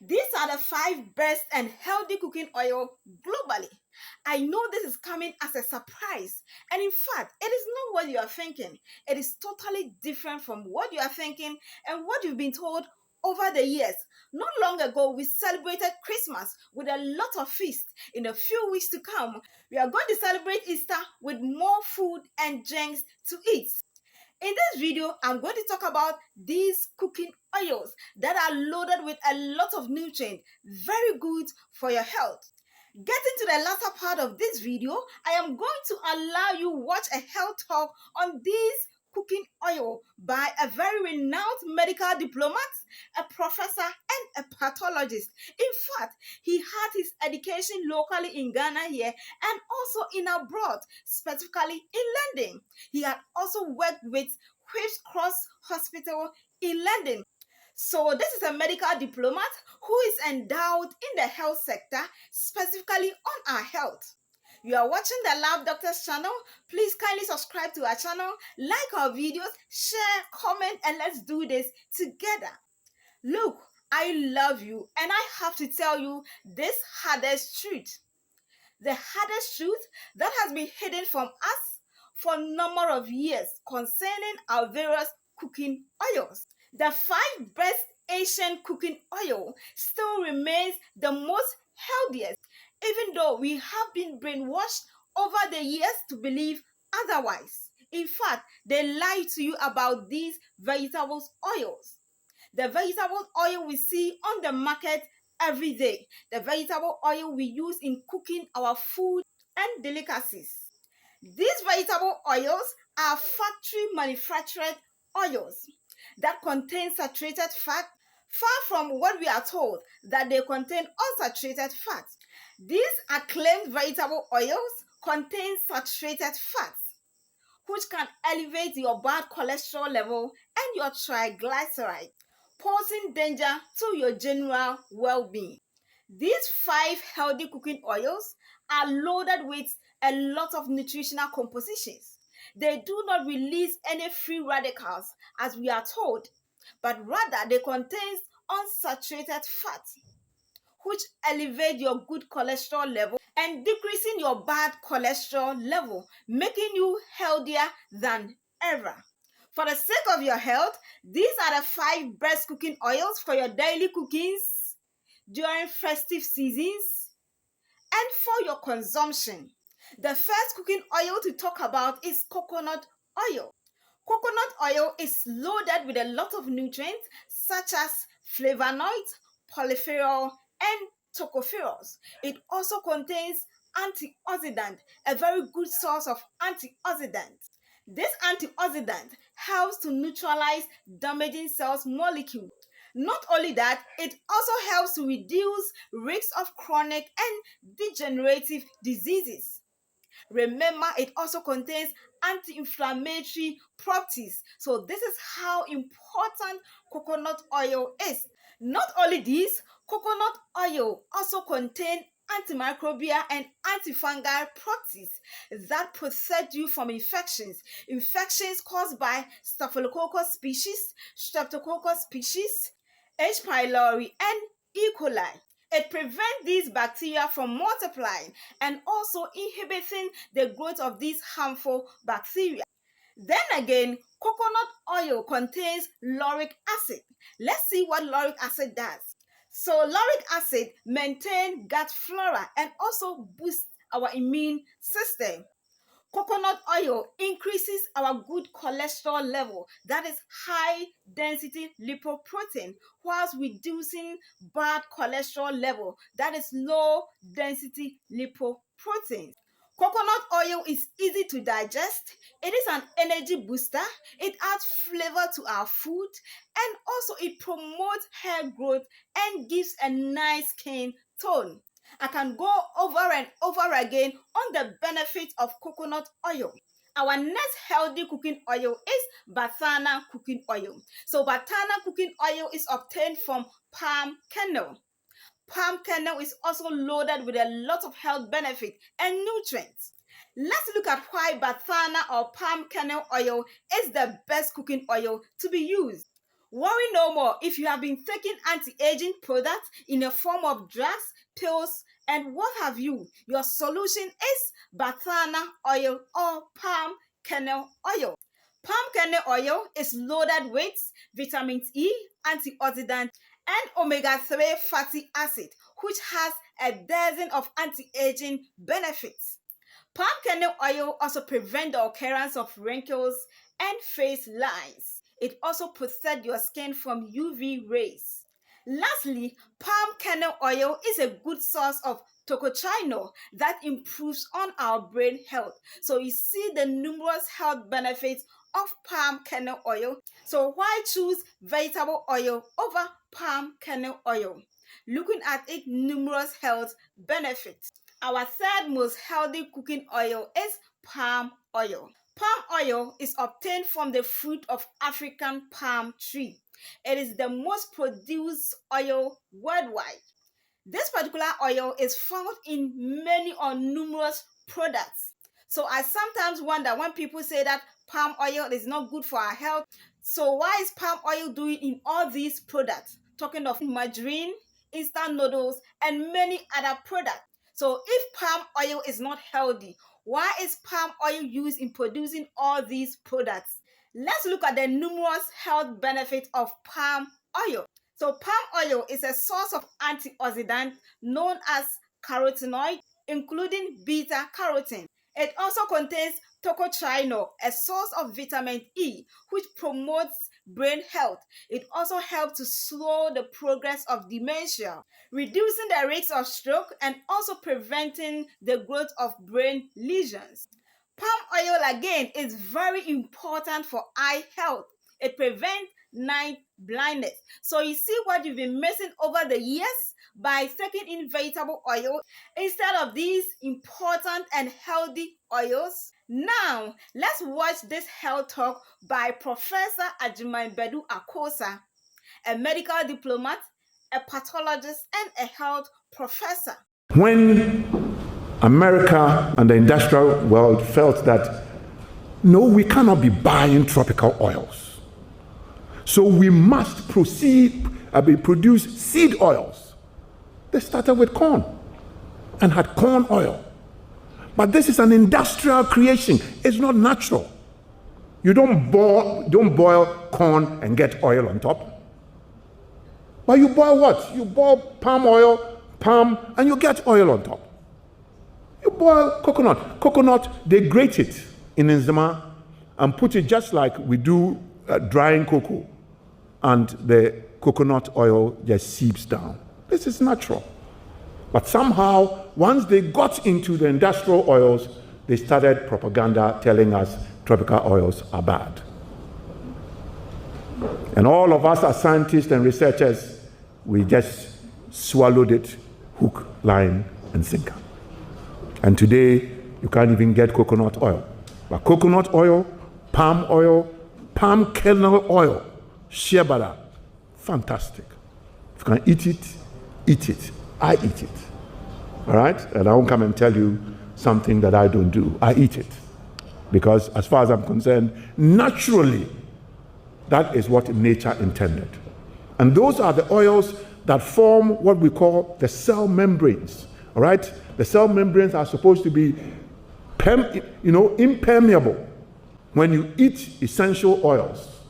These are the 5 best and healthy cooking oil globally. I know this is coming as a surprise, and in fact, it is not what you are thinking. It is totally different from what you are thinking and what you've been told over the years. Not long ago, we celebrated Christmas with a lot of feast. In a few weeks to come, we are going to celebrate Easter with more food and drinks to eat. In this video, I'm going to talk about these cooking oils that are loaded with a lot of nutrients, very good for your health. Getting to the latter part of this video, I am going to allow you watch a health talk on these cooking oil by a very renowned medical diplomat, a professor, and a pathologist. In fact, he had his education locally in Ghana here and also in abroad, specifically in London. He had also worked with Whipps Cross Hospital in London. So this is a medical diplomat who is endowed in the health sector, specifically on our health. You are watching the Lab Doctors channel. Please kindly subscribe to our channel, like our videos, share, comment, and let's do this together. Look, I love you, and I have to tell you this hardest truth. The hardest truth that has been hidden from us for a number of years concerning our various cooking oils. The 5 best Asian cooking oil still remains the most healthiest, even though we have been brainwashed over the years to believe otherwise. In fact, they lie to you about these vegetables oils. The vegetable oil we see on the market every day, the vegetable oil we use in cooking our food and delicacies. These vegetable oils are factory manufactured oils that contain saturated fat, far from what we are told that they contain unsaturated fat. These acclaimed vegetable oils contain saturated fats, which can elevate your bad cholesterol level and your triglycerides, posing danger to your general well-being. These 5 healthy cooking oils are loaded with a lot of nutritional compositions. They do not release any free radicals as we are told, but rather they contain unsaturated fat, which elevate your good cholesterol level and decreasing your bad cholesterol level, making you healthier than ever. For the sake of your health, these are the 5 best cooking oils for your daily cookings during festive seasons and for your consumption. The first cooking oil to talk about is coconut oil. Coconut oil is loaded with a lot of nutrients such as flavonoids, polyphenol, and tocopherols. It also contains antioxidant, a very good source of antioxidants. This antioxidant helps to neutralize damaging cells molecules. Not only that, it also helps to reduce risks of chronic and degenerative diseases. Remember, it also contains anti-inflammatory properties. So this is how important coconut oil is. Not only this, coconut oil also contains antimicrobial and antifungal properties that protect you from infections caused by staphylococcus species, streptococcus species, H. pylori, and E. coli. It prevents these bacteria from multiplying and also inhibiting the growth of these harmful bacteria. Then again, coconut oil contains lauric acid. Let's see what lauric acid does. So lauric acid maintains gut flora and also boosts our immune system. Coconut oil increases our good cholesterol level, that is high density lipoprotein, whilst reducing bad cholesterol level, that is low density lipoprotein. Coconut oil is easy to digest. It is an energy booster. It adds flavor to our food and also it promotes hair growth and gives a nice skin tone. I can go over and over again on the benefits of coconut oil. Our next healthy cooking oil is Batana cooking oil. So Batana cooking oil is obtained from palm kernel. Palm kernel is also loaded with a lot of health benefits and nutrients. Let's look at why Batana or palm kernel oil is the best cooking oil to be used. Worry no more if you have been taking anti-aging products in the form of drugs, pills, and what have you. Your solution is Batana oil or palm kernel oil. Palm kernel oil is loaded with vitamin E, antioxidant, and omega-3 fatty acid, which has a dozen of anti-aging benefits. Palm kernel oil also prevents the occurrence of wrinkles and face lines. It also protects your skin from UV rays. Lastly, palm kernel oil is a good source of tocotrienol that improves on our brain health. So you see the numerous health benefits of palm kernel oil. So why choose vegetable oil over palm kernel oil? Looking at its numerous health benefits. Our third most healthy cooking oil is palm oil. Palm oil is obtained from the fruit of African palm tree. It is the most produced oil worldwide. This particular oil is found in many or numerous products. So I sometimes wonder when people say that palm oil is not good for our health. So why is palm oil doing in all these products? Talking of margarine, instant noodles, and many other products. So if palm oil is not healthy, why is palm oil used in producing all these products? Let's look at the numerous health benefits of palm oil. So palm oil is a source of antioxidant known as carotenoid, including beta carotene. It also contains tocotrienol, a source of vitamin E, which promotes brain health. It also helps to slow the progress of dementia, reducing the risk of stroke, and also preventing the growth of brain lesions. Palm oil again is very important for eye health. It prevents night blindness. So you see what you've been missing over the years by taking in vegetable oil instead of these important and healthy oils. Now, let's watch this health talk by Professor Ajumabedu Akosa, a medical diplomat, a pathologist, and a health professor. When America and the industrial world felt that, no, we cannot be buying tropical oils, so we must produce seed oils. They started with corn and had corn oil. But this is an industrial creation. It's not natural. You don't boil corn and get oil on top. But you boil what? You boil palm oil, and you get oil on top. You boil coconut. Coconut, they grate it in enzima and put it just like we do drying cocoa. And the coconut oil just seeps down. This is natural. But somehow, once they got into the industrial oils, they started propaganda telling us tropical oils are bad. And all of us as scientists and researchers, we just swallowed it hook, line, and sinker. And today, you can't even get coconut oil. But coconut oil, palm kernel oil, shea butter, fantastic. If you can eat it, eat it. I eat it. All right? And I won't come and tell you something that I don't do. I eat it. Because as far as I'm concerned, naturally, that is what nature intended. And those are the oils that form what we call the cell membranes. All right? The cell membranes are supposed to be impermeable. When you eat essential oils,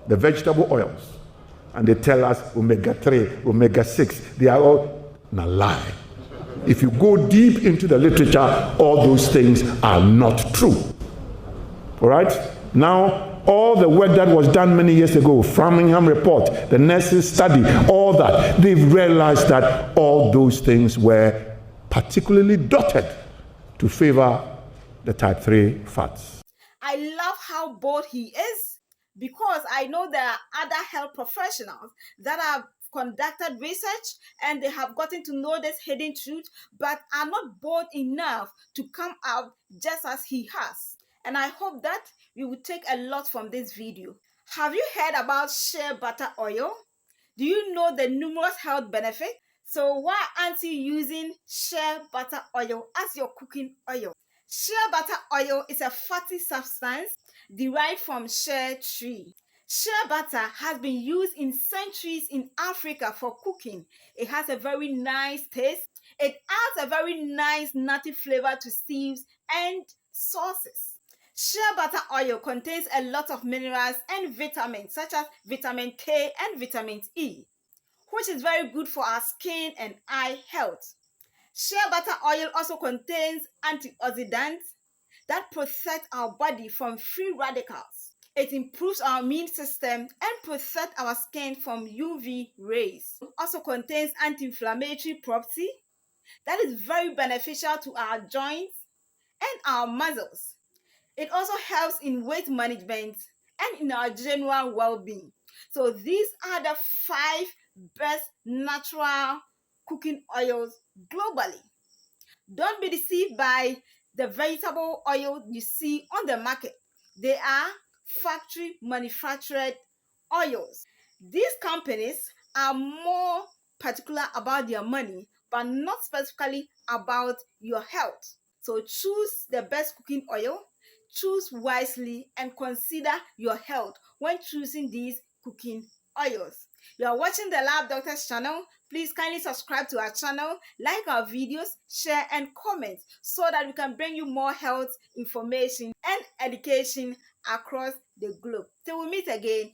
the vegetable oils, and they tell us omega-3, omega-6, they are all a lie. If you go deep into the literature, all those things are not true. All right? Now, all the work that was done many years ago, Framingham report, the nurses study, all that, they've realized that all those things were particularly dotted to favor the type 3 fats. I love how bold he is, because I know there are other health professionals that have conducted research and they have gotten to know this hidden truth, but are not bold enough to come out just as he has. And I hope that you will take a lot from this video. Have you heard about shea butter oil? Do you know the numerous health benefits? So why aren't you using shea butter oil as your cooking oil? Shea butter oil is a fatty substance derived from shea tree. Shea butter has been used in centuries in Africa for cooking. It has a very nice taste. It adds a very nice nutty flavor to stews and sauces. Shea butter oil contains a lot of minerals and vitamins such as vitamin K and vitamin E, which is very good for our skin and eye health. Shea butter oil also contains antioxidants that protect our body from free radicals. It improves our immune system and protects our skin from UV rays. It also contains anti-inflammatory property that is very beneficial to our joints and our muscles. It also helps in weight management and in our general well-being. So these are the 5 best natural cooking oils globally. Don't be deceived by the vegetable oil you see on the market. They are factory manufactured oils. These companies are more particular about their money, but not specifically about your health. So choose the best cooking oil, choose wisely, and consider your health when choosing these cooking oils. You are watching the Lab Doctors channel. Please kindly subscribe to our channel, like our videos, share and comment so that we can bring you more health information and education across the globe. Till we meet again,